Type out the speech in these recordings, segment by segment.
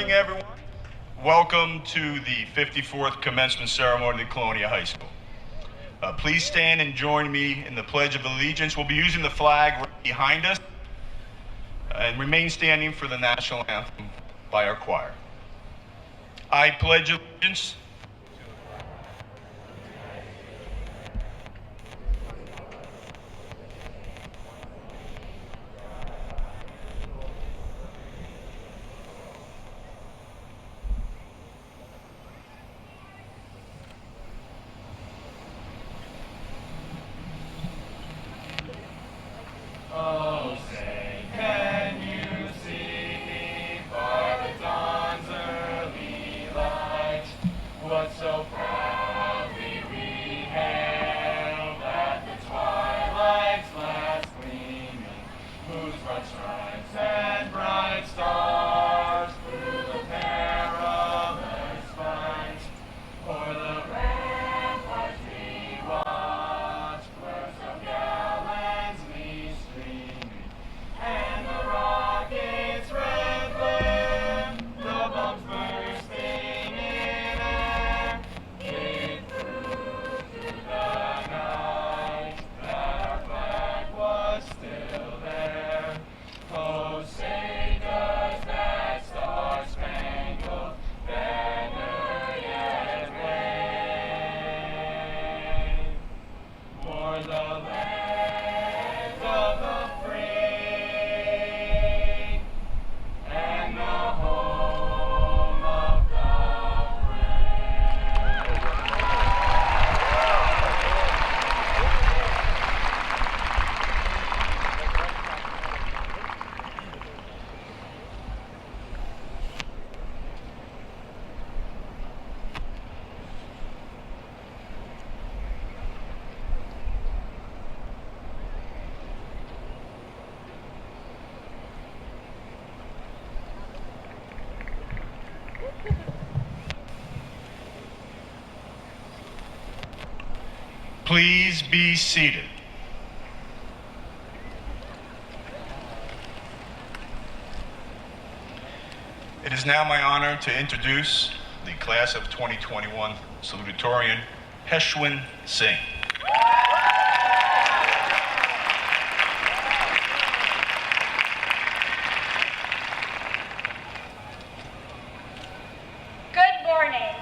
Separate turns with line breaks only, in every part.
morning, everyone. Welcome to the 54th Commencement Ceremony at Colonia High School. Please stand and join me in the Pledge of Allegiance. We'll be using the flag right behind us and remain standing for the national anthem by our choir. I pledge allegiance
Oh, say, can you see by the dawn's early light what so proudly we hailed at the twilight's last gleaming, whose broad stripes and bright stars through the perilous fight o'er the ramparts we watched were so gallantly streaming, and the rocket's red glare, the bombs bursting in air, gave proof through the night that our flag was still there. Oh, say does that star-spangled banner yet wave o'er the land of the free and the home of the brave.
Please be seated. It is now my honor to introduce the class of 2021 Salutatorian, Heshwin Singh.
Good morning.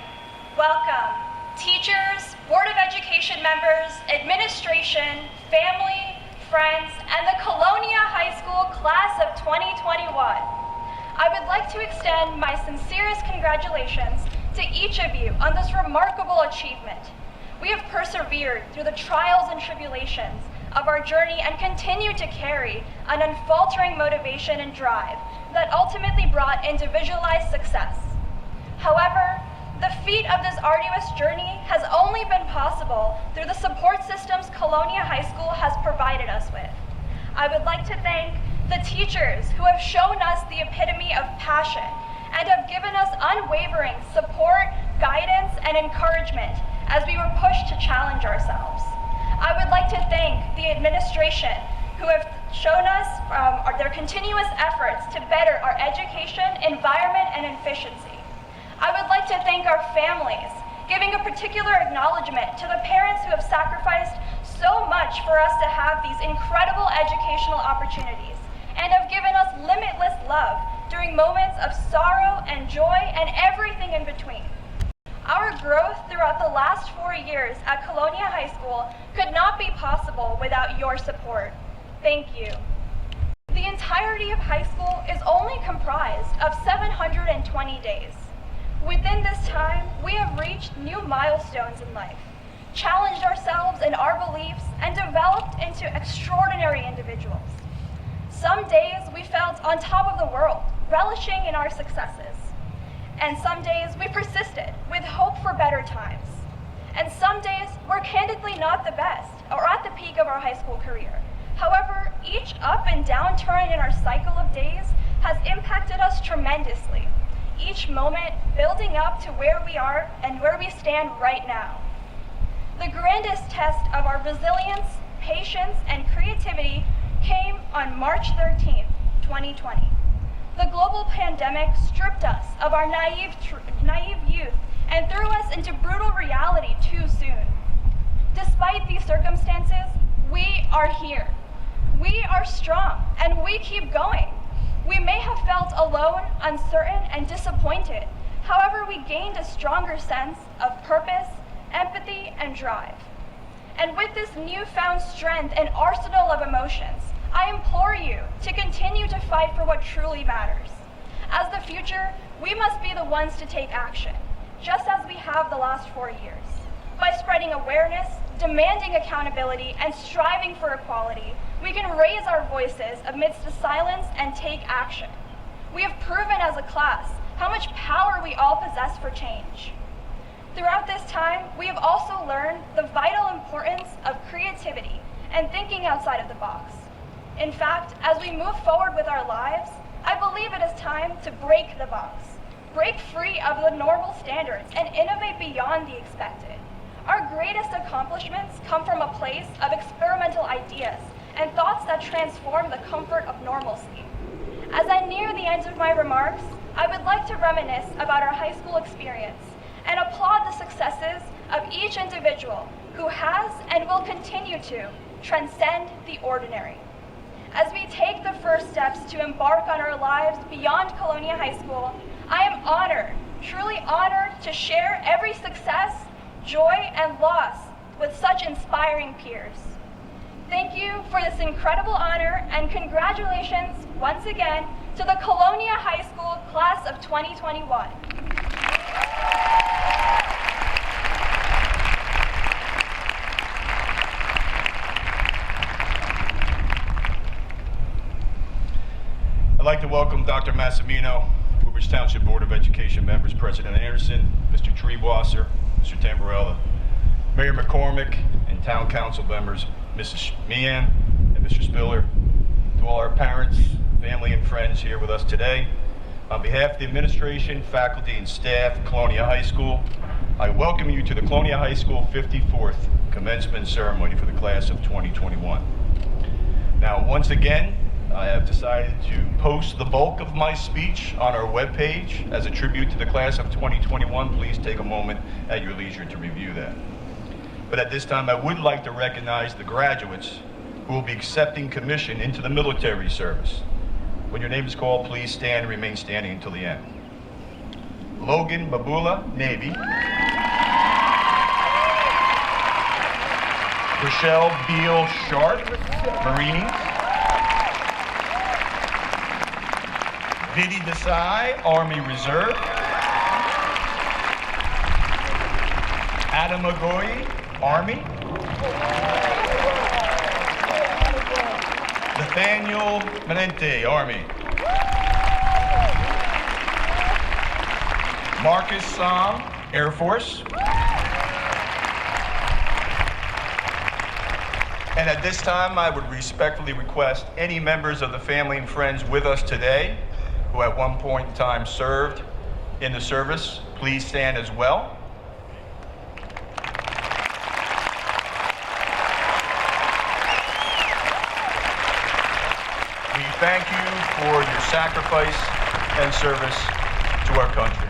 Welcome, teachers, Board of Education members, administration, family, friends, and the Colonia High School class of 2021. I would like to extend my sincerest congratulations to each of you on this remarkable achievement. We have persevered through the trials and tribulations of our journey and continue to carry an unfaltering motivation and drive that ultimately brought individualized success. However, the feat of this arduous journey has only been possible through the support systems Colonia High School has provided us with. I would like to thank the teachers who have shown us the epitome of passion and have given us unwavering support, guidance, and encouragement as we were pushed to challenge ourselves. I would like to thank the administration who have shown us their continuous efforts to better our education, environment, and efficiency. I would like to thank our families, giving a particular acknowledgement to the parents who have sacrificed so much for us to have these incredible educational opportunities and have given us limitless love during moments of sorrow and joy and everything in between. Our growth throughout the last 4 years at Colonia High School could not be possible without your support. Thank you. The entirety of high school is only comprised of 720 days. Within this time, we have reached new milestones in life, challenged ourselves in our beliefs, and developed into extraordinary individuals. Some days we felt on top of the world, relishing in our successes. And some days we persisted with hope for better times. And some days were candidly not the best or at the peak of our high school career. However, each up and down turn in our cycle of days has impacted us tremendously, each moment building up to where we are and where we stand right now. The grandest test of our resilience, patience, and creativity came on March 13th, 2020. The global pandemic stripped us of our naive youth and threw us into brutal reality too soon. Despite these circumstances, we are here. We are strong, and we keep going. We may have felt alone, uncertain, and disappointed. However, we gained a stronger sense of purpose, empathy, and drive. And with this newfound strength and arsenal of emotions, I implore you to continue to fight for what truly matters. As the future, we must be the ones to take action, just as we have the last 4 years. By spreading awareness, demanding accountability, and striving for equality, we can raise our voices amidst the silence and take action. We have proven as a class how much power we all possess for change. Throughout this time, we have also learned the vital importance of creativity and thinking outside of the box. In fact, as we move forward with our lives, I believe it is time to break the box, break free of the normal standards, and innovate beyond the expected. Our greatest accomplishments come from a place of experimental ideas and thoughts that transform the comfort of normalcy. As I near the end of my remarks, I would like to reminisce about our high school experience and applaud the successes of each individual who has and will continue to transcend the ordinary. As we take the first steps to embark on our lives beyond Colonia High School, I am honored, truly honored, to share every success, joy, and loss with such inspiring peers. Thank you for this incredible honor, and congratulations once again to the Colonia High School class of 2021.
I'd like to welcome Dr. Massimino, Woodbridge Township Board of Education members, President Anderson, Mr. Treewasser, Mr. Tamburella, Mayor McCormick, and Town Council members, Mrs. Meehan and Mr. Spiller, to all our parents, family, and friends here with us today. On behalf of the administration, faculty, and staff at Colonia High School, I welcome you to the Colonia High School 54th Commencement Ceremony for the class of 2021. Now, once again, I have decided to post the bulk of my speech on our webpage as a tribute to the class of 2021. Please take a moment at your leisure to review that. But at this time, I would like to recognize the graduates who will be accepting commission into the military service. When your name is called, please stand and remain standing until the end. Logan Babula, Navy. Rochelle Beal Sharp, Marines. Vidi Desai, Army Reserve. Adam Agoy, Army. Nathaniel Menente, Army. Marcus Sam, Air Force. And at this time, I would respectfully request any members of the family and friends with us today who at one point in time served in the service, please stand as well. We thank you for your sacrifice and service to our country.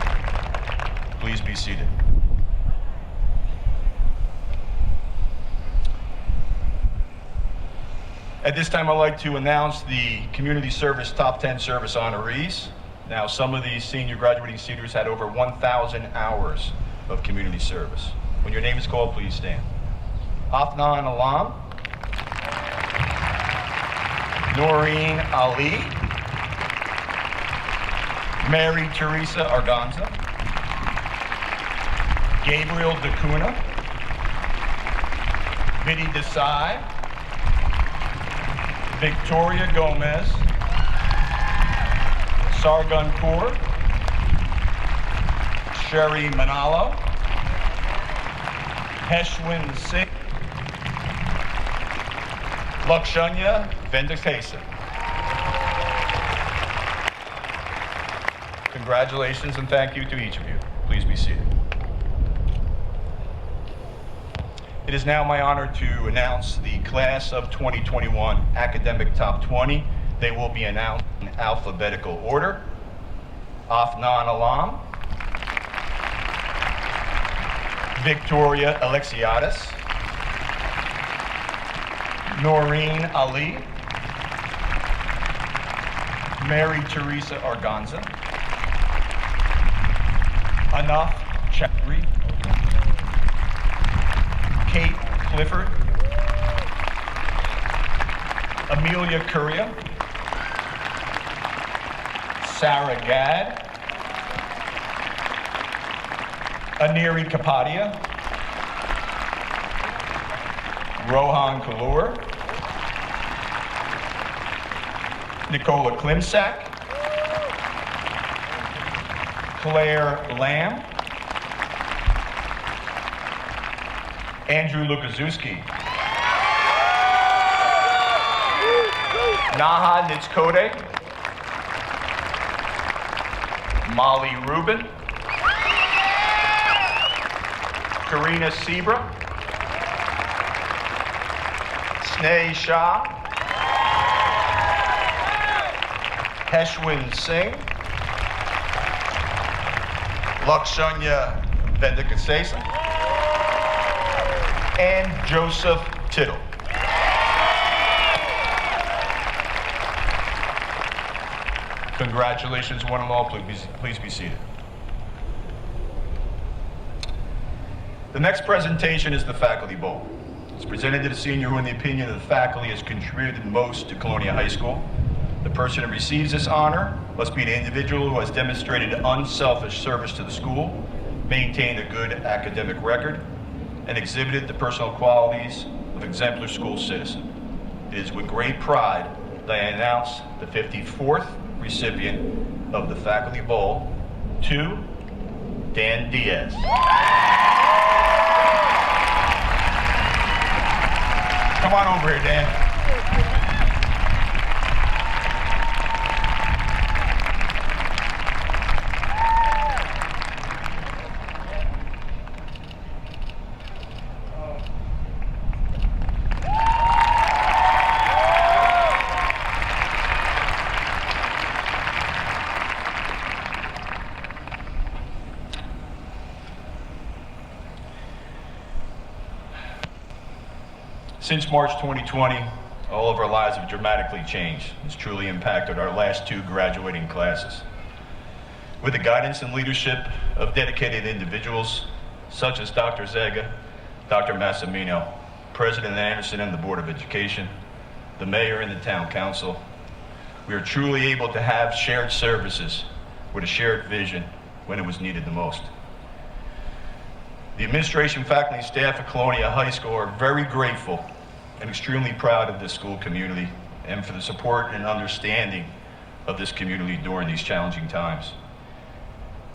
Please be seated. At this time, I'd like to announce the Community Service Top 10 Service honorees. Now, some of these senior graduating seniors had over 1,000 hours of community service. When your name is called, please stand. Afnan Alam, Noreen Ali, Mary Teresa Arganza, Gabriel Dacuna, Vidi Desai, Victoria Gomez, Sargun Kaur, Sherry Manalo, Heshwin Singh, Lakshanya Vendakesa. Congratulations and thank you to each of you. Please be seated. It is now my honor to announce the Class of 2021 Academic Top 20 They will be announced in alphabetical order. Afnan Alam, Victoria Alexiadis, Noreen Ali, Mary Teresa Arganza, Anaf Chakri, Kate Clifford, Amelia Curria, Sarah Gadd, Aniri Kapadia, Rohan Kalur, Nicola Klimsak, Claire Lamb, Andrew Lukaszewski, Naha Nitzkode, Molly Rubin, Karina Sebra, Sneh Shah, Heshwin Singh, Lakshanya Vendikasesa, and Joseph Tittle. Congratulations, one and all. Please be seated. The next presentation is the Faculty Bowl. It's presented to the senior who, in the opinion of the faculty, has contributed most to Colonia High School. The person who receives this honor must be an individual who has demonstrated unselfish service to the school, maintained a good academic record, and exhibited the personal qualities of exemplary school citizen. It is with great pride that I announce the 54th recipient of the Faculty Bowl to Dan Diaz. Come on over here, Dan. Since March 2020, all of our lives have dramatically changed. It's truly impacted our last two graduating classes. With the guidance and leadership of dedicated individuals, such as Dr. Zega, Dr. Massimino, President Anderson and the Board of Education, the Mayor and the Town Council, we are truly able to have shared services with a shared vision when it was needed the most. The administration, faculty, and staff at Colonia High School are very grateful and extremely proud of this school community and for the support and understanding of this community during these challenging times.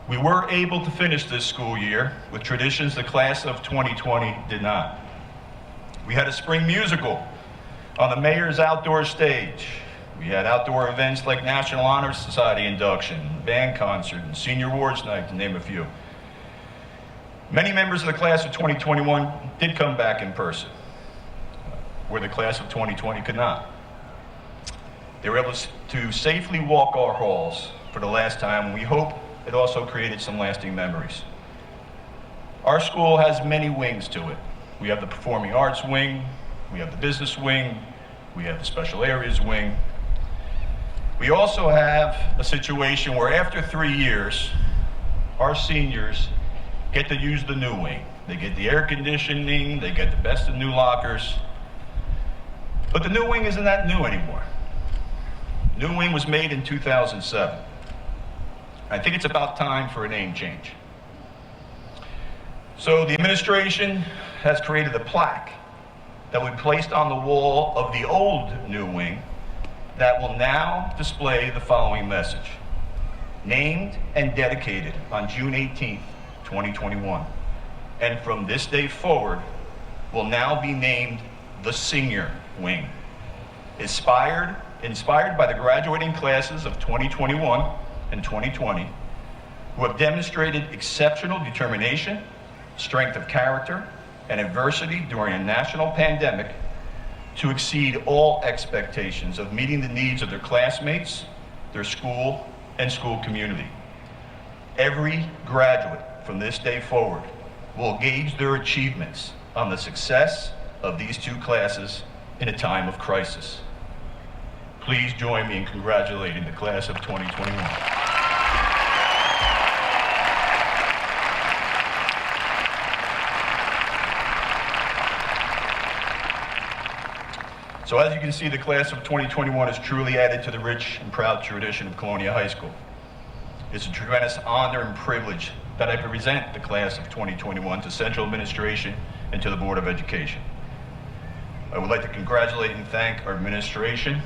We were able to finish this school year with traditions the class of 2020 did not. We had a spring musical on the mayor's outdoor stage. We had outdoor events like National Honor Society induction, band concert, and senior awards night, to name a few. Many members of the class of 2021 did come back in person, where the class of 2020 could not. They were able to safely walk our halls for the last time, and we hope it also created some lasting memories. Our school has many wings to it. We have the performing arts wing, we have the business wing, we have the special areas wing. We also have a situation where after 3 years, our seniors get to use the new wing. They get the air conditioning, they get the best of new lockers. But the new wing isn't that new anymore. New wing was made in 2007. I think it's about time for a name change. So the administration has created a plaque that will be placed on the wall of the old new wing that will now display the following message. Named and dedicated on June 18th, 2021. And from this day forward, will now be named the Senior Wing. Inspired by the graduating classes of 2021 and 2020, who have demonstrated exceptional determination, strength of character, and adversity during a national pandemic, to exceed all expectations of meeting the needs of their classmates, their school, and school community. Every graduate from this day forward will gauge their achievements on the success of these two classes in a time of crisis. Please join me in congratulating the class of 2021. So as you can see, the class of 2021 has truly added to the rich and proud tradition of Colonia High School. It's a tremendous honor and privilege that I present the class of 2021 to Central Administration and to the Board of Education. I would like to congratulate and thank our administration,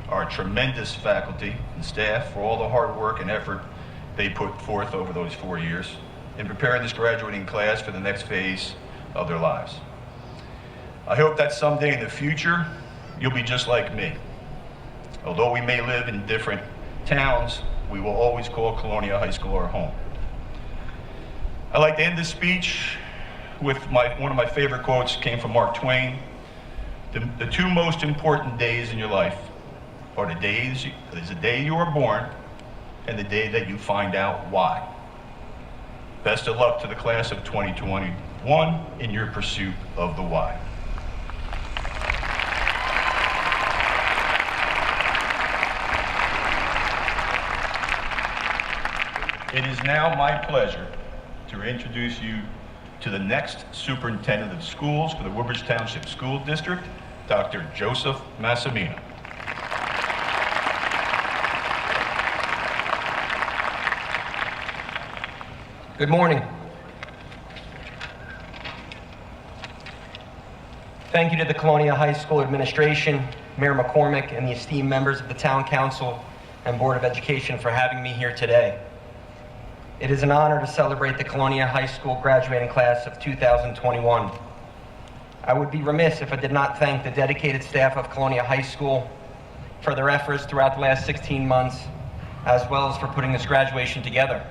our tremendous faculty and staff for all the hard work and effort they put forth over those 4 years in preparing this graduating class for the next phase of their lives. I hope that someday in the future, you'll be just like me. Although we may live in different towns, we will always call Colonia High School our home. I'd like to end this speech with one of my favorite quotes, came from Mark Twain. The two most important days in your life are the day you are born and the day that you find out why. Best of luck to the class of 2021 in your pursuit of the why. It is now my pleasure to introduce you to the next Superintendent of Schools for the Woodbridge Township School District, Dr. Joseph Massimino.
Good morning. Thank you to the Colonia High School administration, Mayor McCormick, and the esteemed members of the Town Council and Board of Education for having me here today. It is an honor to celebrate the Colonia High School graduating class of 2021. I would be remiss if I did not thank the dedicated staff of Colonia High School for their efforts throughout the last 16 months, as well as for putting this graduation together.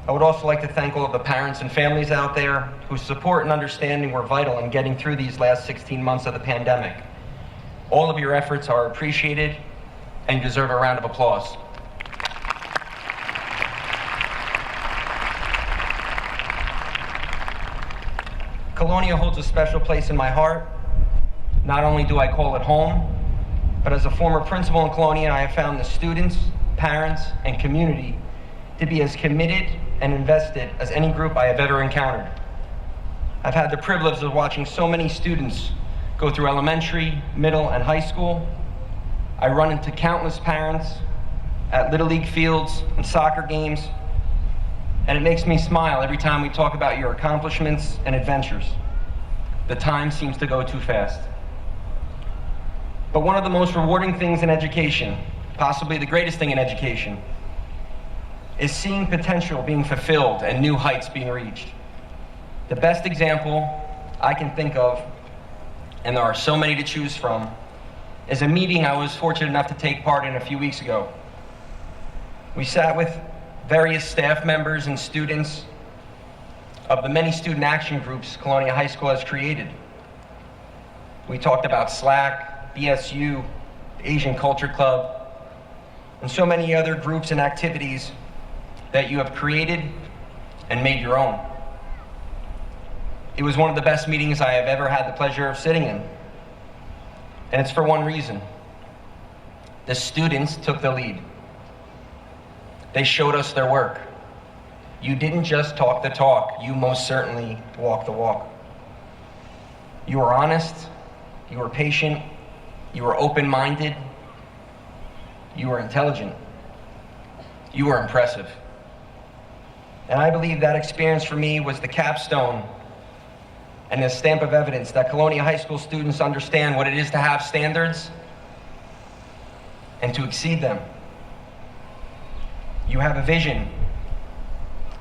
I would also like to thank all of the parents and families out there whose support and understanding were vital in getting through these last 16 months of the pandemic. All of your efforts are appreciated and deserve a round of applause. Colonia holds a special place in my heart. Not only do I call it home, but as a former principal in Colonia, I have found the students, parents, and community to be as committed and invested as any group I have ever encountered. I've had the privilege of watching so many students go through elementary, middle, and high school. I run into countless parents at Little League fields and soccer games, and it makes me smile every time we talk about your accomplishments and adventures. The time seems to go too fast. But one of the most rewarding things in education, possibly the greatest thing in education, is seeing potential being fulfilled and new heights being reached. The best example I can think of, and there are so many to choose from, is a meeting I was fortunate enough to take part in a few weeks ago. We sat with various staff members and students of the many student action groups Colonia High School has created. We talked about SLAC, BSU, the Asian Culture Club, and so many other groups and activities that you have created and made your own. It was one of the best meetings I have ever had the pleasure of sitting in. And it's for one reason. The students took the lead. They showed us their work. You didn't just talk the talk, you most certainly walked the walk. You were honest, you were patient, you were open-minded, you were intelligent, you were impressive. And I believe that experience for me was the capstone and the stamp of evidence that Colonia High School students understand what it is to have standards and to exceed them. You have a vision,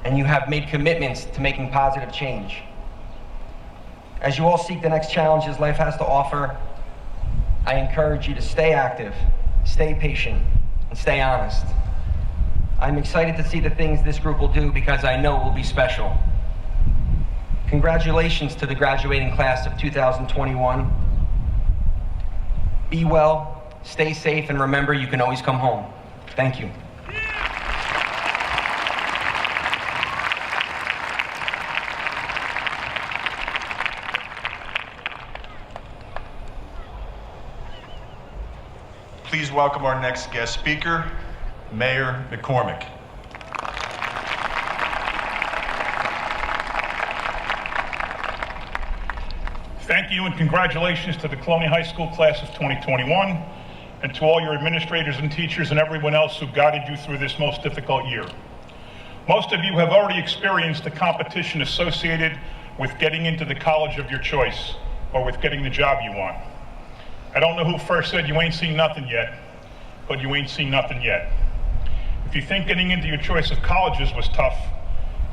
and you have made commitments to making positive change. As you all seek the next challenges life has to offer, I encourage you to stay active, stay patient, and stay honest. I'm excited to see the things this group will do because I know it will be special. Congratulations to the graduating class of 2021. Be well, stay safe, and remember, you can always come home. Thank you.
Please welcome our next guest speaker, Mayor McCormick.
Thank you and congratulations to the Colonia High School class of 2021 and to all your administrators and teachers and everyone else who guided you through this most difficult year. Most of you have already experienced the competition associated with getting into the college of your choice or with getting the job you want. I don't know who first said you ain't seen nothing yet, but you ain't seen nothing yet. If you think getting into your choice of colleges was tough,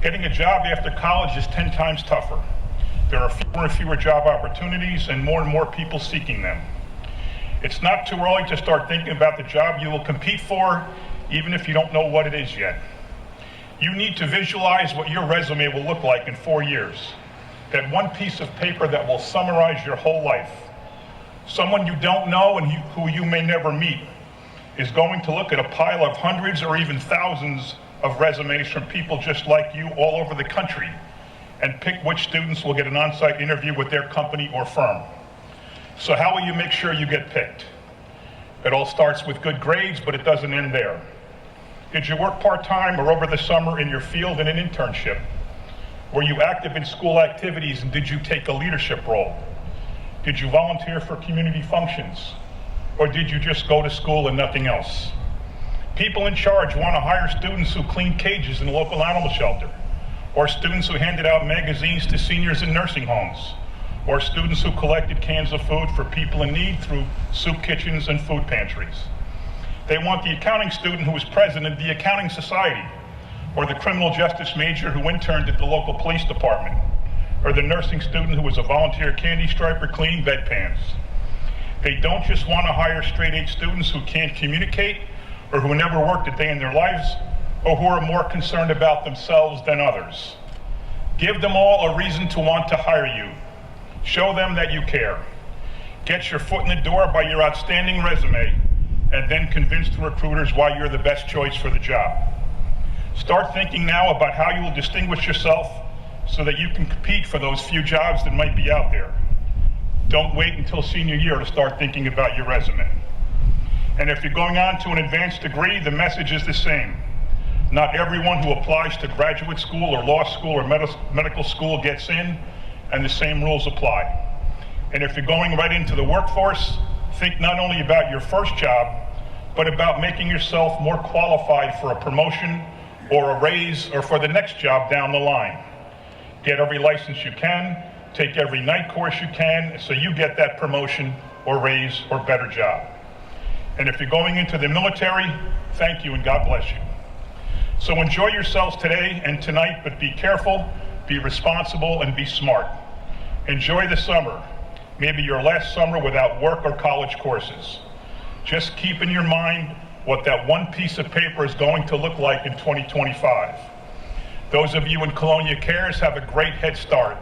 getting a job after college is 10 times tougher. There are fewer and fewer job opportunities and more people seeking them. It's not too early to start thinking about the job you will compete for, even if you don't know what it is yet. You need to visualize what your resume will look like in 4 years. That one piece of paper that will summarize your whole life. Someone you don't know and who you may never meet is going to look at a pile of hundreds or even thousands of resumes from people just like you all over the country and pick which students will get an on-site interview with their company or firm. So how will you make sure you get picked? It all starts with good grades, but it doesn't end there. Did you work part-time or over the summer in your field in an internship? Were you active in school activities and did you take a leadership role? Did you volunteer for community functions? Or did you just go to school and nothing else? People in charge want to hire students who cleaned cages in a local animal shelter, or students who handed out magazines to seniors in nursing homes, or students who collected cans of food for people in need through soup kitchens and food pantries. They want the accounting student who was president of the accounting society, or the criminal justice major who interned at the local police department, or the nursing student who was a volunteer candy striper cleaning bedpans. They don't just want to hire straight-A students who can't communicate or who never worked a day in their lives or who are more concerned about themselves than others. Give them all a reason to want to hire you. Show them that you care. Get your foot in the door by your outstanding resume and then convince the recruiters why you're the best choice for the job. Start thinking now about how you will distinguish yourself so that you can compete for those few jobs that might be out there. Don't wait until senior year to start thinking about your resume. And if you're going on to an advanced degree, the message is the same. Not everyone who applies to graduate school or law school or medical school gets in, and the same rules apply. And if you're going right into the workforce, think not only about your first job, but about making yourself more qualified for a promotion or a raise or for the next job down the line. Get every license you can, take every night course you can, so you get that promotion or raise or better job. And if you're going into the military, thank you and God bless you. So enjoy yourselves today and tonight, but be careful, be responsible, and be smart. Enjoy the summer, maybe your last summer without work or college courses. Just keep in your mind what that one piece of paper is going to look like in 2025. Those of you in Colonia Cares have a great head start,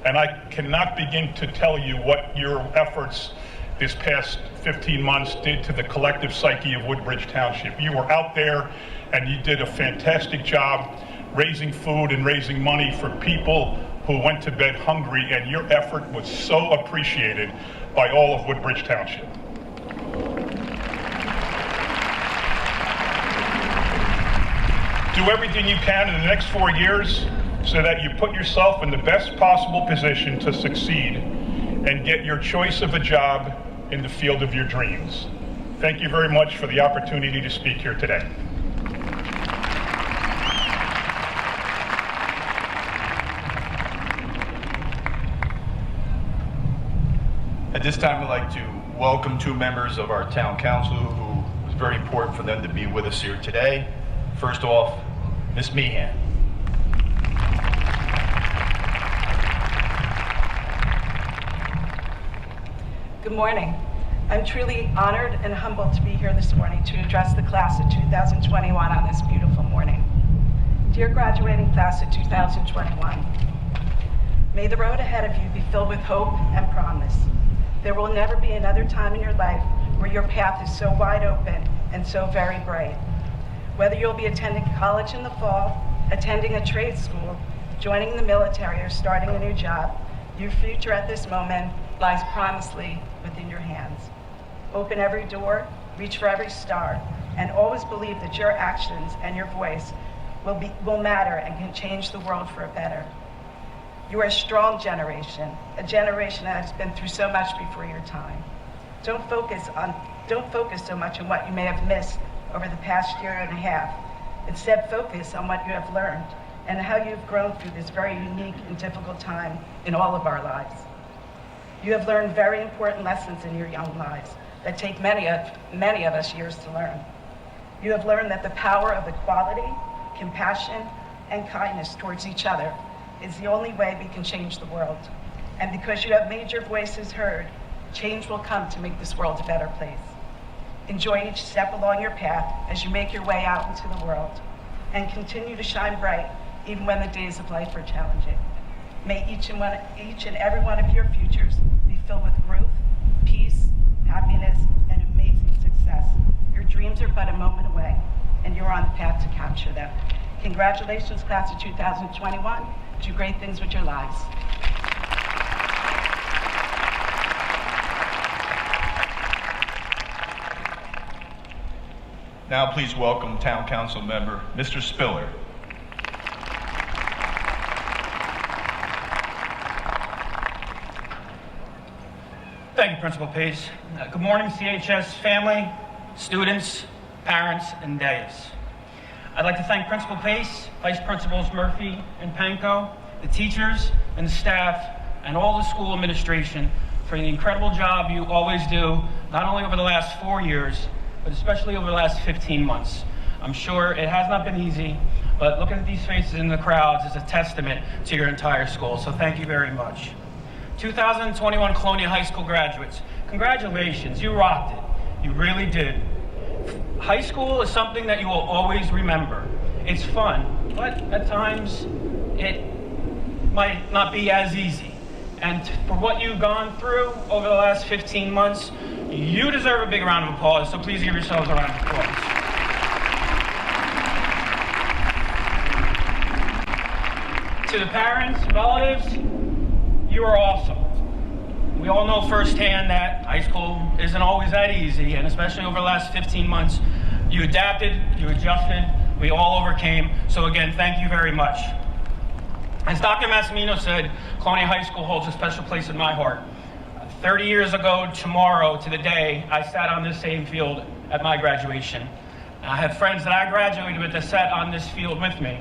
and I cannot begin to tell you what your efforts this past 15 months did to the collective psyche of Woodbridge Township. You were out there and you did a fantastic job raising food and raising money for people who went to bed hungry, and your effort was so appreciated by all of Woodbridge Township. Do everything you can in the next 4 years so that you put yourself in the best possible position to succeed and get your choice of a job in the field of your dreams. Thank you very much for the opportunity to speak here today.
At this time, I'd like to welcome 2 members of our town council who it was very important for them to be with us here today. First off, Ms. Meehan.
Good morning. I'm truly honored and humbled to be here this morning to address the class of 2021 on this beautiful morning. Dear graduating class of 2021, may the road ahead of you be filled with hope and promise. There will never be another time in your life where your path is so wide open and so very bright. Whether you'll be attending college in the fall, attending a trade school, joining the military, or starting a new job, your future at this moment lies promisely within your hands. Open every door, reach for every star, and always believe that your actions and your voice will matter and can change the world for a better. You are a strong generation, a generation that has been through so much before your time. Don't focus so much on what you may have missed over the past year and a half. Instead, focus on what you have learned and how you've grown through this very unique and difficult time in all of our lives. You have learned very important lessons in your young lives that take many of us years to learn. You have learned that the power of equality, compassion, and kindness towards each other is the only way we can change the world. And because you have made your voices heard, change will come to make this world a better place. Enjoy each step along your path as you make your way out into the world, and continue to shine bright even when the days of life are challenging. May each and every one of your futures be filled with growth, peace, happiness, and amazing success. Your dreams are but a moment away, and you're on the path to capture them. Congratulations, class of 2021. Do great things with your lives.
Now please welcome Town Council member, Mr. Spiller.
Thank you, Principal Pace. Good morning, CHS family, students, parents, and dais. I'd like to thank Principal Pace, Vice Principals Murphy and Panko, the teachers and the staff, and all the school administration for the incredible job you always do, not only over the last 4 years, but especially over the last 15 months. I'm sure it has not been easy, but looking at these faces in the crowds is a testament to your entire school, so thank you very much. 2021 Colonia High School graduates, congratulations, you rocked it. You really did. High school is something that you will always remember. It's fun, but at times it might not be as easy. And for what you've gone through over the last 15 months, you deserve a big round of applause, so please give yourselves a round of applause. To the parents, relatives, you are awesome. We all know firsthand that high school isn't always that easy, and especially over the last 15 months, you adapted, you adjusted, we all overcame, so again, thank you very much. As Dr. Massimino said, Colonia High School holds a special place in my heart. 30 years ago tomorrow to the day, I sat on this same field at my graduation. I have friends that I graduated with that sat on this field with me,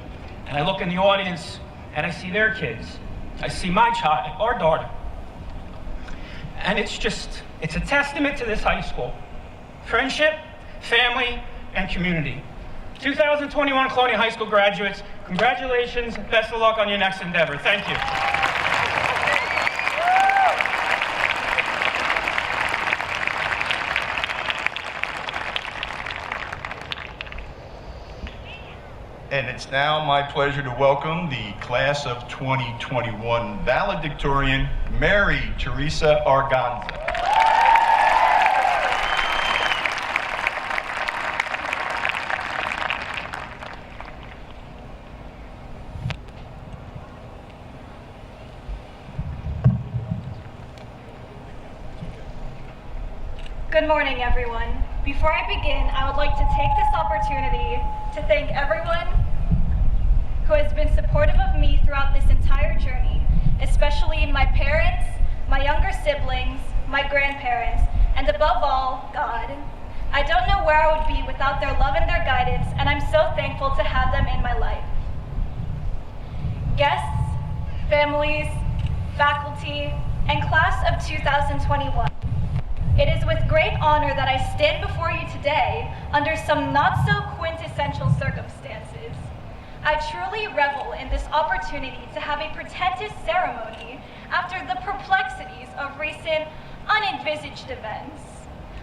and I look in the audience and I see their kids. I see my child, our daughter. And it's a testament to this high school. Friendship, family, and community. 2021 Colonia High School graduates, congratulations, best of luck on your next endeavor. Thank you.
And it's now my pleasure to welcome the class of 2021 valedictorian, Mary Teresa Arganza.
Good morning, everyone. Before I begin, I would like to take this opportunity to thank everyone who has been supportive of me throughout this entire journey, especially my parents, my younger siblings, my grandparents, and above all, God. I don't know where I would be without their love and their guidance, and I'm so thankful to have them in my life. Guests, families, faculty, and class of 2021. It is with great honor that I stand before you today under some not so quintessential circumstances. I truly revel in this opportunity to have a pretentious ceremony after the perplexities of recent unenvisaged events.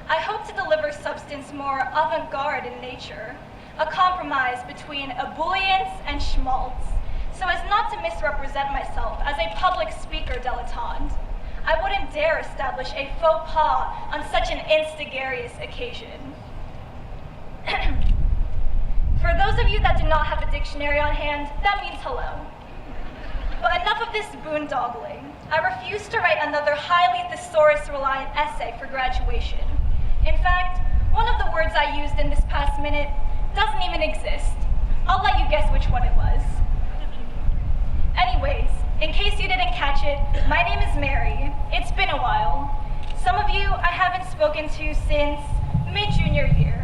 I hope to deliver substance more avant-garde in nature, a compromise between ebullience and schmaltz, so as not to misrepresent myself as a public speaker dilettante. I wouldn't dare establish a faux pas on such an instigarious occasion. For those of you that do not have a dictionary on hand, that means hello. But enough of this boondoggling. I refuse to write another highly thesaurus-reliant essay for graduation. In fact, one of the words I used in this past minute doesn't even exist. I'll let you guess which one it was. Anyways, in case you didn't catch it, my name is Mary. It's been a while. Some of you I haven't spoken to since mid-junior year.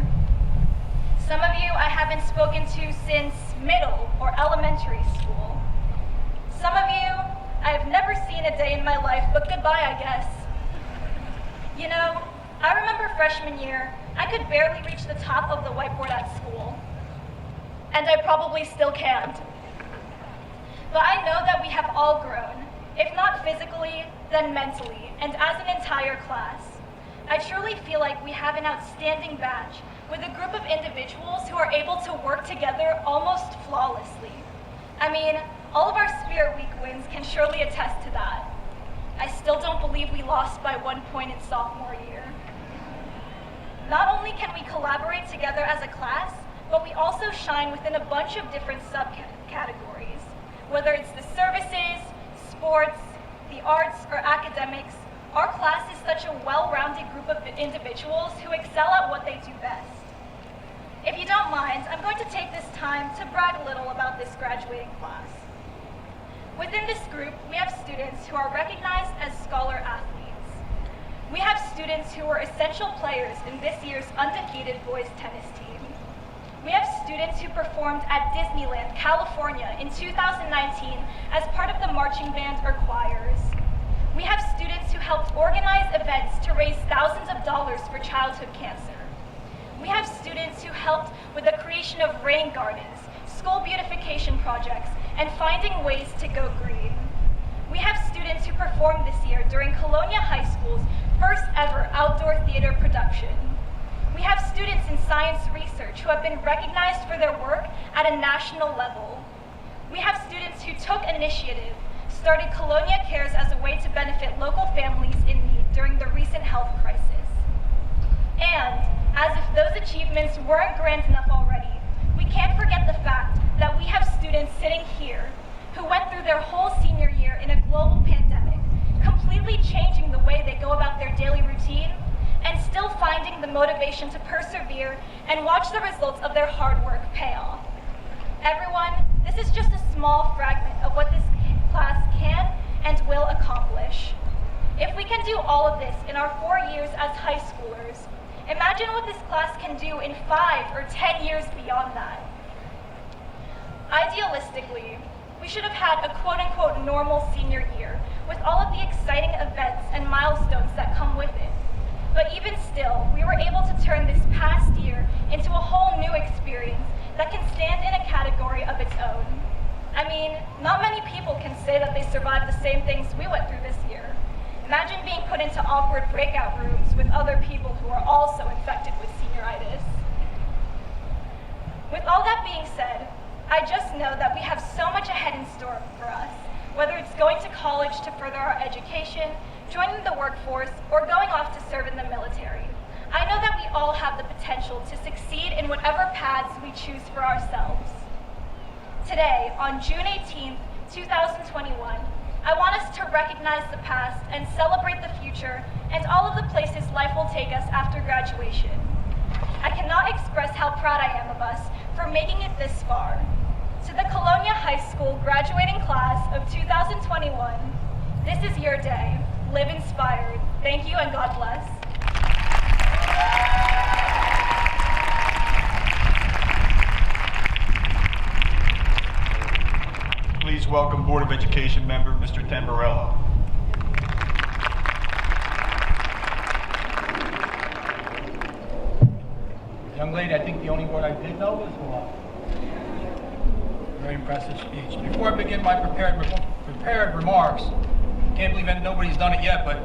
Some of you I haven't spoken to since middle or elementary school. Some of you I've never seen a day in my life, but goodbye, I guess. You know, I remember freshman year, I could barely reach the top of the whiteboard at school. And I probably still can't. But I know that we have all grown, if not physically, then mentally, and as an entire class. I truly feel like we have an outstanding batch with a group of individuals who are able to work together almost flawlessly. I mean, all of our Spirit Week wins can surely attest to that. I still don't believe we lost by 1 point in sophomore year. Not only can we collaborate together as a class, but we also shine within a bunch of different subcategories. Whether it's the services, sports, the arts, or academics, our class is such a well-rounded group of individuals who excel at what they do best. If you don't mind, I'm going to take this time to brag a little about this graduating class. Within this group, we have students who are recognized as scholar athletes. We have students who were essential players in this year's undefeated boys tennis team. We have students who performed at Disneyland, California in 2019 as part of the marching band or choirs. We have students who helped organize events to raise thousands of dollars for childhood cancer. We have students who helped with the creation of rain gardens, school beautification projects, and finding ways to go green. We have students who performed this year during Colonia High School's first ever outdoor theater production. We have students in science research who have been recognized for their work at a national level. We have students who took initiative, started Colonia Cares as a way to benefit local families in need during the recent health crisis. And, as if those achievements weren't grand enough already, we can't forget the fact that we have students sitting here who went through their whole senior year in a global pandemic, completely changing the way they go about their daily routine, and still finding the motivation to persevere and watch the results of their hard work pay off. Everyone, this is just a small fragment of what this class can and will accomplish. If we can do all of this in our 4 years as high schoolers, imagine what this class can do in 5 or 10 years beyond that. Idealistically, we should have had a quote-unquote normal senior year with all of the exciting events and milestones that come with it. But even still, we were able to turn this past year into a whole new experience that can stand in a category of its own. I mean, not many people can say that they survived the same things we went through this year. Imagine being put into awkward breakout rooms with other people who are also infected with senioritis. With all that being said, I just know that we have so much ahead in store for us, whether it's going to college to further our education, joining the workforce, or going off to serve in the military. I know that we all have the potential to succeed in whatever paths we choose for ourselves. Today, on June 18th, 2021, I want us to recognize the past and celebrate the future and all of the places life will take us after graduation. I cannot express how proud I am of us for making it this far. To the Colonia High School graduating class of 2021, this is your day. Live inspired. Thank you and God bless.
Please welcome Board of Education member, Mr. Tamburello.
Young lady, I think the only word I did know was hello. Very impressive speech. Before I begin my prepared remarks, can't believe that nobody's done it yet, but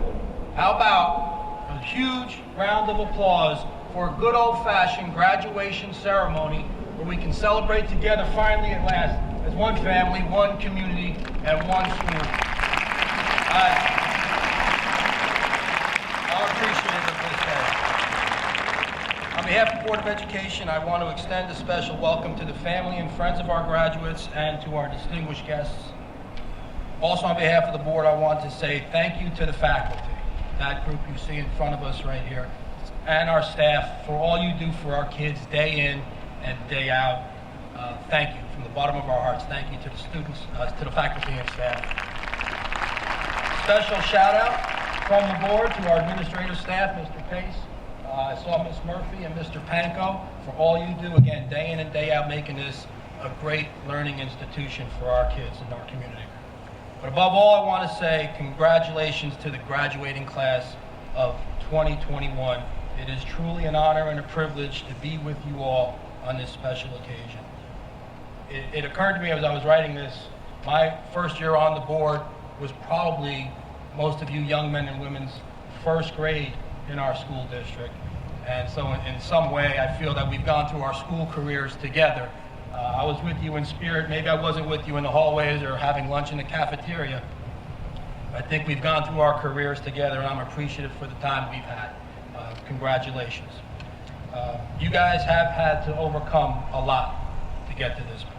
how about a huge round of applause for a good old-fashioned graduation ceremony where we can celebrate together finally at last as one family, one community, and one school. behalf of the Board of Education, I want to extend a special welcome to the family and friends of our graduates and to our distinguished guests. Also, on behalf of the board, I want to say thank you to the faculty, that group you see in front of us right here, and our staff for all you do for our kids day in and day out. Thank you from the bottom of our hearts. Thank you to the students, to the faculty and staff. Special shout out from the board to our administrative staff, Mr. Pace. I saw Ms. Murphy and Mr. Panko for all you do, again, day in and day out, making this a great learning institution for our kids and our community. But above all, I want to say congratulations to the graduating class of 2021. It is truly an honor and a privilege to be with you all on this special occasion. It occurred to me as I was writing this, my first year on the board was probably most of you young men and women's first grade in our school district. And so in some way, I feel that we've gone through our school careers together. I was with you in spirit. Maybe I wasn't with you in the hallways or having lunch in the cafeteria. I think we've gone through our careers together, and I'm appreciative for the time we've had. Congratulations. You guys have had to overcome a lot to get to this point.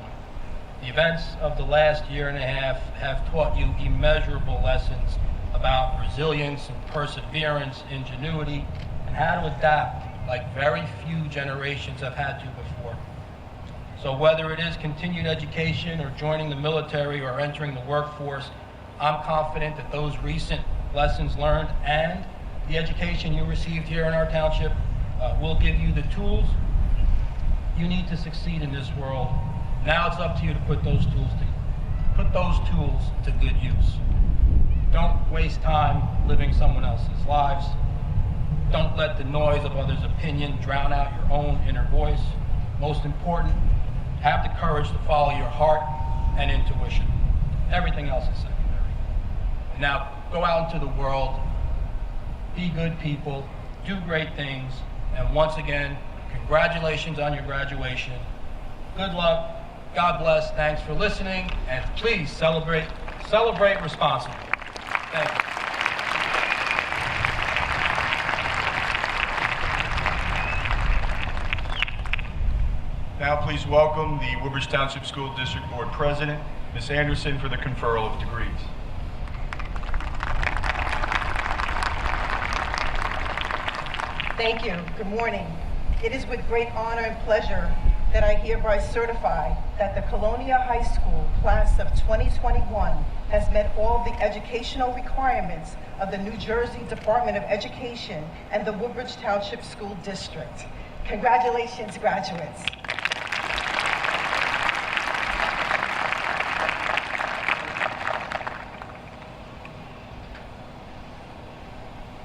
The events of the last year and a half have taught you immeasurable lessons about resilience and perseverance, ingenuity, and how to adapt like very few generations have had to before. So whether it is continued education or joining the military or entering the workforce, I'm confident that those recent lessons learned and the education you received here in our township will give you the tools you need to succeed in this world. Now it's up to you to put those tools to good use. Don't waste time living someone else's lives. Don't let the noise of others' opinion drown out your own inner voice. Most important, have the courage to follow your heart and intuition. Everything else is secondary. Now, go out into the world, be good people, do great things, and once again, congratulations on your graduation. Good luck, God bless, thanks for listening, and please celebrate responsibly. Thank you.
Now please welcome the Woodbridge Township School District Board President, Ms. Anderson, for the conferral of degrees.
Thank you. Good morning. It is with great honor and pleasure that I hereby certify that the Colonia High School class of 2021 has met all the educational requirements of the New Jersey Department of Education and the Woodbridge Township School District. Congratulations, graduates.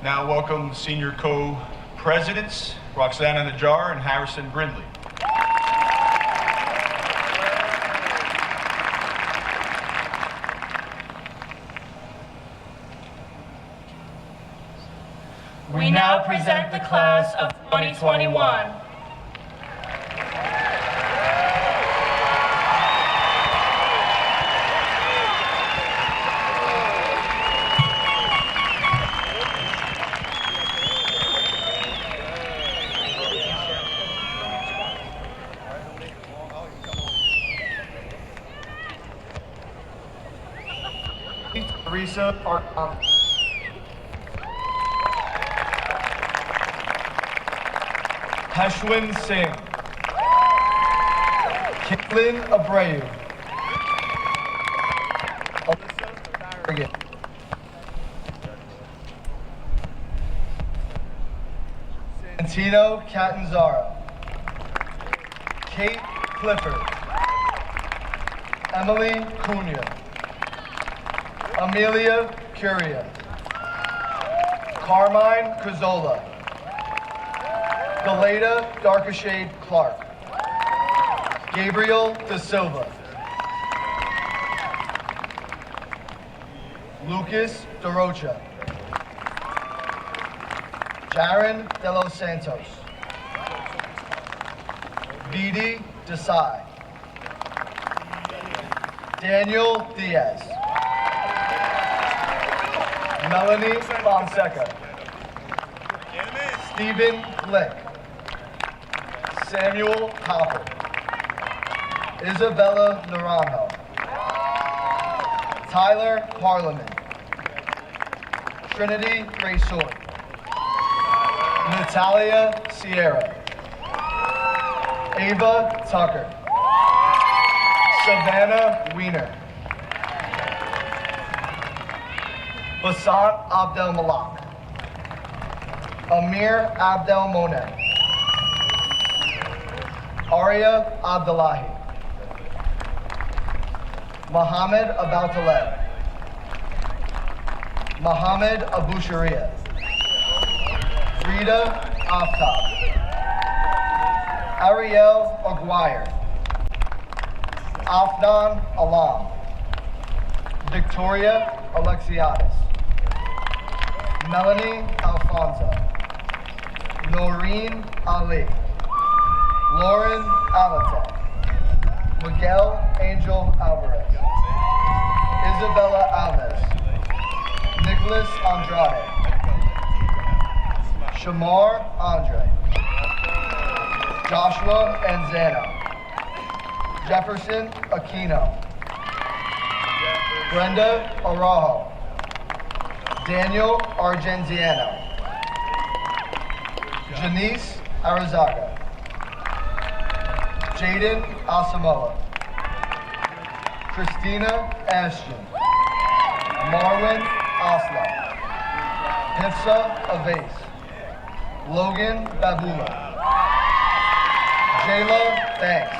Now welcome senior co-presidents, Roxana Najjar and Harrison Brindley.
We now present the class of 2021.
Teresa Arcon. Hashwin Singh. Caitlin Abreu. Alyssa Farragut. Santino Catanzara. Kate Clifford. Emily Cunha. Amelia Curia. Carmine Cazzola. Galeda Darkashade Clark. Gabriel Da Silva. Lucas DeRocha. Jaron De Los Santos. Vidi Desai. Daniel Diaz. Melanie Fonseca. Stephen Glick. Samuel Hopper. Isabella Naranjo. Tyler Parliament. Trinity Raysoy. Natalia Sierra. Ava Tucker. Savannah Wiener. Basant Abdel Malak. Amir Abdel Monet. Arya Abdullahi. Mohammed Aboutaleb. Mohammed Abu Sharia. Rita Aftab. Ariel Aguirre. Afnan Alam. Victoria Alexiadis. Melanie Alfonso. Noreen Ali. Lauren Alate. Miguel Angel Alvarez. Isabella Alves. Nicholas Andrade. Shamar Andre. Joshua Anzano. Jefferson Aquino. Brenda Araujo. Daniel Argenziano. Janice Arizaga. Jaden Asamoah. Christina Ashton. Marwin Oslo. Hifsa Avase. Logan Babula. Jayla Banks.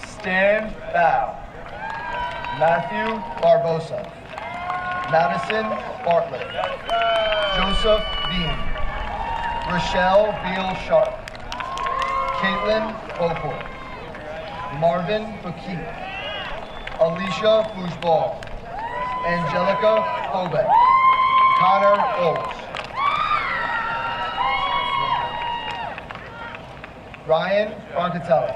Stan Bow. Matthew Barbosa. Madison Bartlett. Joseph Bean. Rochelle Beal Sharp. Caitlin Beaufort. Marvin Bakit. Alicia Foosball. Angelica Hobeck. Connor Oles. Ryan Broncatelli.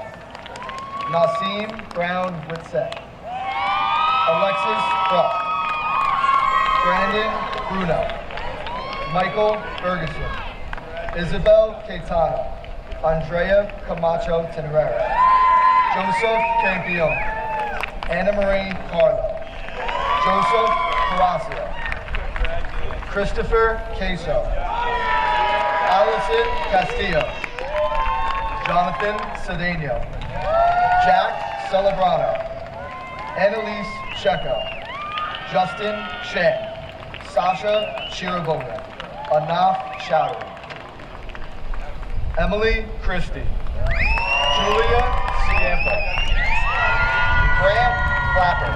Nasim Brown Whitsett. Alexis Brock. Brandon Bruno. Michael Ferguson. Isabel Caetano. Andrea Camacho Tenerera. Joseph Campione. Anna Marie Carlo. Joseph Caracio. Christopher Queso. Allison Castillo. Jonathan Cedeno. Jack Celebrano. Annalise Checo. Justin Chen. Sasha Chirabova. Anaf Chowdhury. Emily Christie. Julia Ciampa. Grant Clapper.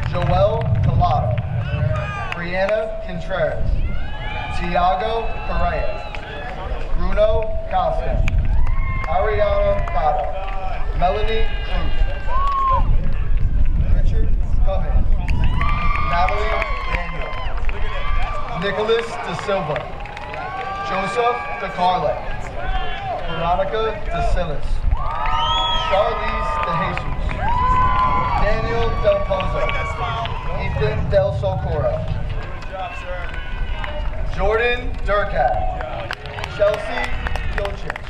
Joel Collado. Brianna Contreras. Tiago Correa. Bruno Costa. Ariana Prado. Melanie Cruz. Richard Cummings. Natalie Daniel. Nicholas De Silva. Joseph DeCarle. Veronica DeSillis. Charlize De Jesus. Daniel Del Pozo. Ethan Del Socorro. Jordan Durkat. Chelsea Jochich.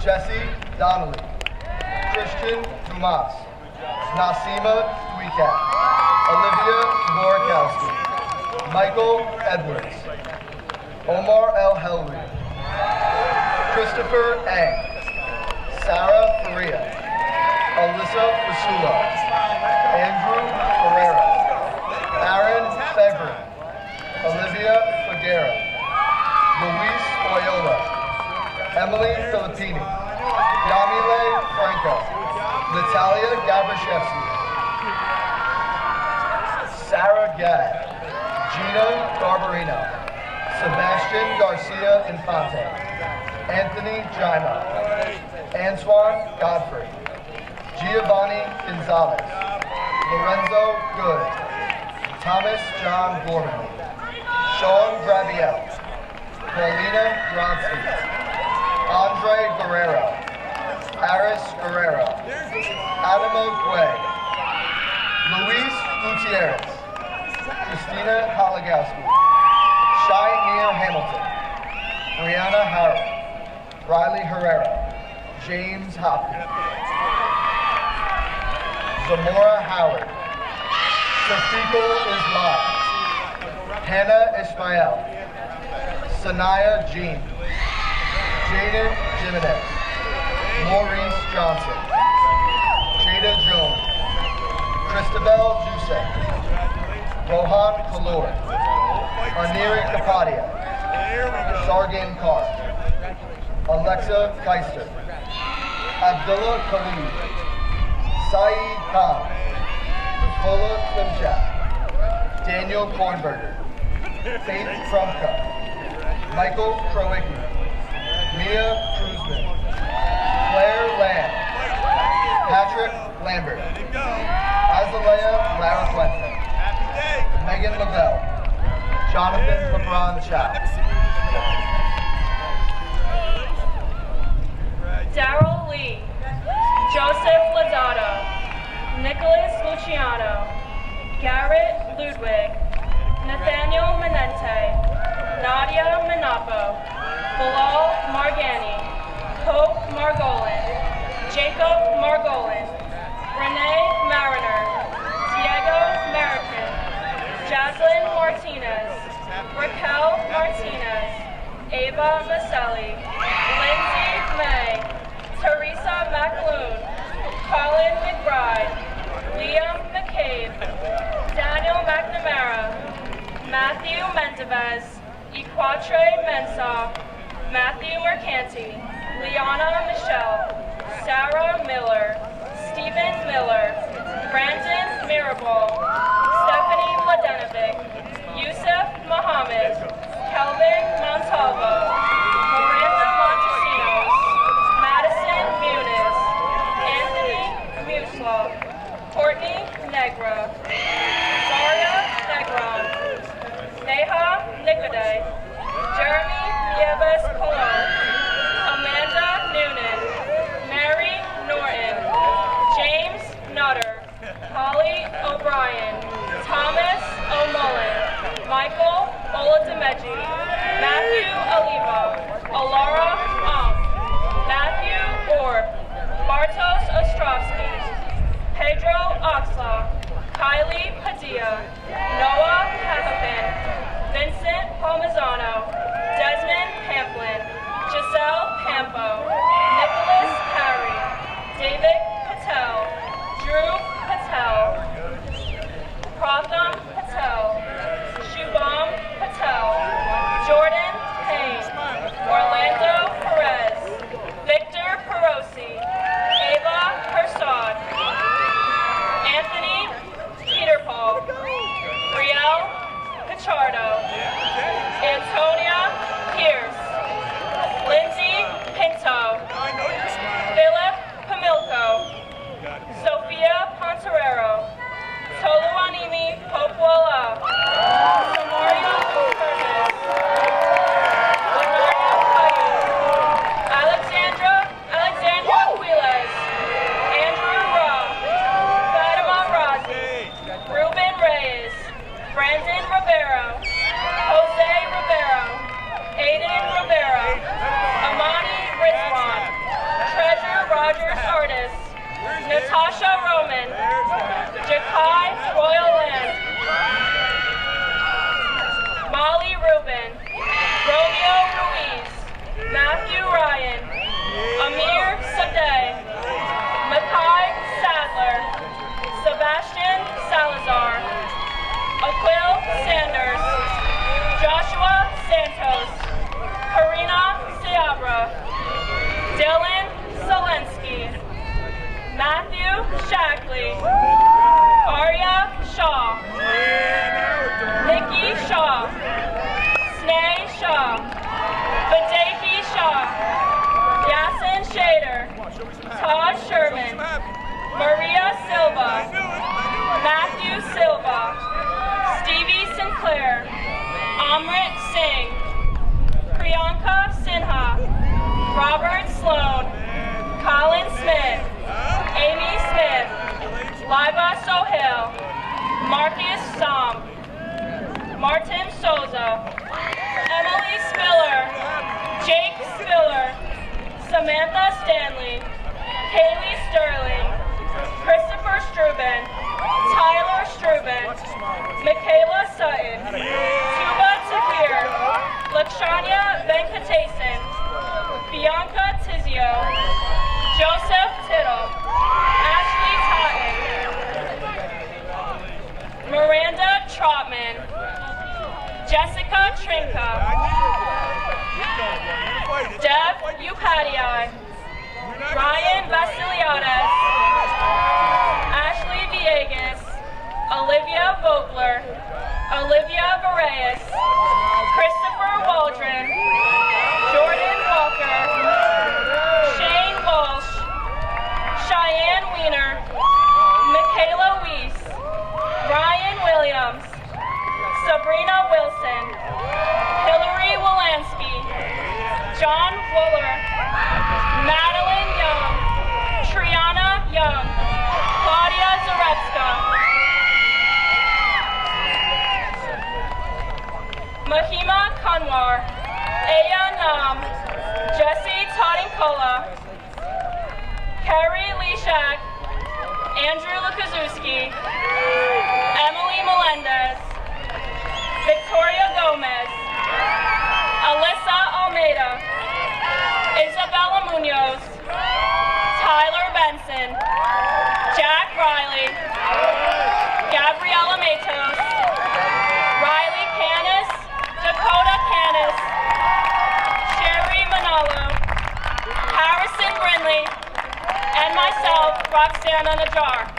Jesse Donnelly. Christian Dumas. Nasima Duikat. Olivia Dvorakowski. Michael Edwards. Omar El Helri. Christopher Ang. Sarah Faria. Alyssa Fasula. Andrew Ferreira. Aaron Fegrin. Olivia Figuera. Luis Loyola. Emily Filippini. Yamile Franco. Natalia Gabrashevsky. Sarah Gad. Gina Garbarino. Sebastian Garcia Infante. Anthony Jaima. Antoine Godfrey. Giovanni Gonzalez. Lorenzo Good. Thomas John Gorman. Sean Graviel. Paulina Gronsky. Andre Guerrero. Aris Guerrero. Adamo Gui. Luis Gutierrez. Christina Halagowski. Shai Neer Hamilton. Brianna Harrell. Riley Herrera, James Hopkins, Zamora Howard, Safiqul Islam, Hannah Ismail, Sanaya Jean, Jaden Jimenez, Maurice Johnson, Jada Jones, Christabel Jusek, Rohan Kalor, Aniri Kapadia, Sargan Carr, Alexa Keister, Abdullah Khalid, Saeed Khan, Nicola Klimchak, Daniel Kornberger, Faith Krumka, Michael Krowicki, Mia Kruzman, Claire Lamb, Patrick Lambert, Azalea Larraquente, Megan Lavelle, Jonathan LeBron Chow.
Daryl Lee, Joseph Lozado, Nicholas Luciano, Garrett Ludwig, Nathaniel Menente, Nadia Manapo, Bilal Margani, Hope Margolin, Jacob Margolin, Renee Mariner, Diego Marican, Jaslyn Martinez, Raquel Martinez, Ava Maselli, Lindsay May, Teresa McAloon, Colin McBride, Liam McCabe, Daniel McNamara, Matthew Mendevez, Equatre Mensah, Matthew Mercanti, Liana Michelle, Sarah Miller, Stephen Miller, Brandon Mirabal, Stephanie Mladenovic, Yusuf Mohammed, Kelvin Montalvo, Miranda Montesinos, Madison Muniz, Anthony Muslaw, Courtney Negra, Daria Negron, Neha Nicode, Jeremy Nieves Colon, Amanda Noonan, Mary Norton, James Nutter, Holly O'Brien, Thomas O'Mullen, Michael Oladimeji, Matthew Oliva, Alara Matthew Orb, Bartos Ostrovsky, Pedro Oxlaw, Kylie Padilla, Noah Hathapin, Vincent Palmazano, Desmond Pamplin, Giselle Pampo, Nicholas Parry, David Patel, Drew Patel, Pratham Patel, Shubham Patel, Jordan Payne, Orlando Perez, Victor Perosi, Ava Persad, Anthony Peter Paul, Brielle Pichardo, Antonia Pierce, Lindsay Pinto, Philip Pamilko, Sophia Ponterero, Toluanimi Popwala, Samaria Curtis, Leonardo Cayu, Alexandra Quiles, Andrew Robb, Fatima Razi, Ruben Reyes, Brandon Rivero, Jose Rivero, Aiden Rivera, Amani Rizwan, Treasure Rogers Artis, Natasha Roman, Jakai Royal Land, Molly Rubin, Romeo Ruiz, Matthew Ryan, Amir Sadeh, Makai Sadler, Sebastian Salazar, Aquil Sanders, Joshua Santos, Karina Seabra, Dylan Selensky, Matthew Shackley, Arya Shaw, Nikki Shaw, Sneh Shaw, Vadehi Shaw, Yasin Shader, Todd Sherman, Maria Silva, Matthew Silva, Stevie Sinclair, Amrit Singh, Priyanka Sinha, Robert Sloan, Colin Smith, Amy Smith, Liba Sohail, Marcus Som, Martin Souza, Emily Spiller, Jake Spiller,
Samantha Stanley, Haley Sterling, Christopher Struben, Tyler Struben, Michaela Sutton, Tuba Tahir, Lakshanya Venkatesan, Bianca Tizio, Joseph Tittle, Ashley Totten, Miranda Trotman, Jessica Trinka, Deb Upadhyay, Ryan Vasiliadis, Ashley Villegas, Olivia Vogler, Olivia Vareas, Christopher Waldron, Jordan Walker, Shane Walsh, Cheyenne Weiner, Michaela Weiss, Ryan Williams, Sabrina Wilson, Hillary Wolanski, John Fuller, Madeline Young, Triana Young, Claudia Zarepska, Mahima Kanwar, Aya Nam, Jesse Todinkola, Carrie Leshak, Andrew Lukaszewski, Emily Melendez, Victoria Gomez, Alyssa Almeida, Isabella Munoz, Tyler Benson, Jack Riley, Gabriela Matos, Riley Canis, Dakota Canis, Sherry Manalo, Harrison Brindley, and myself, Roxana Najjar.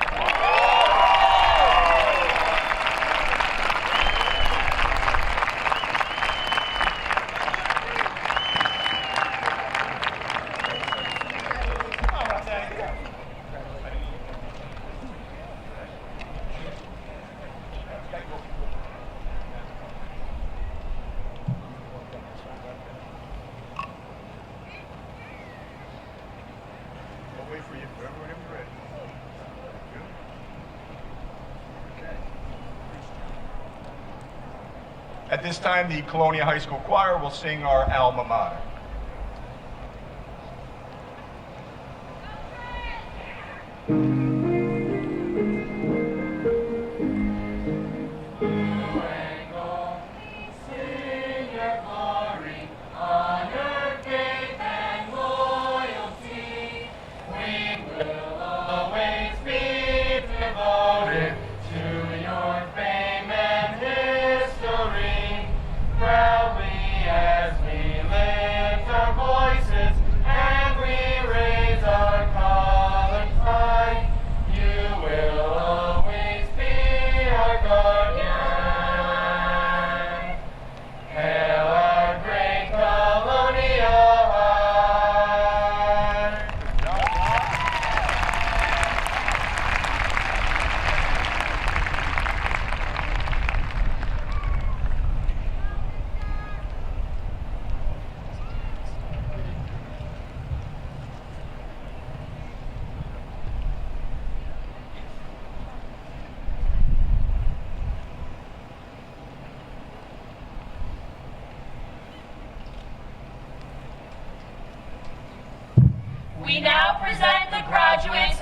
At this time, the Colonia High School Choir will sing our alma mater. We now present the graduates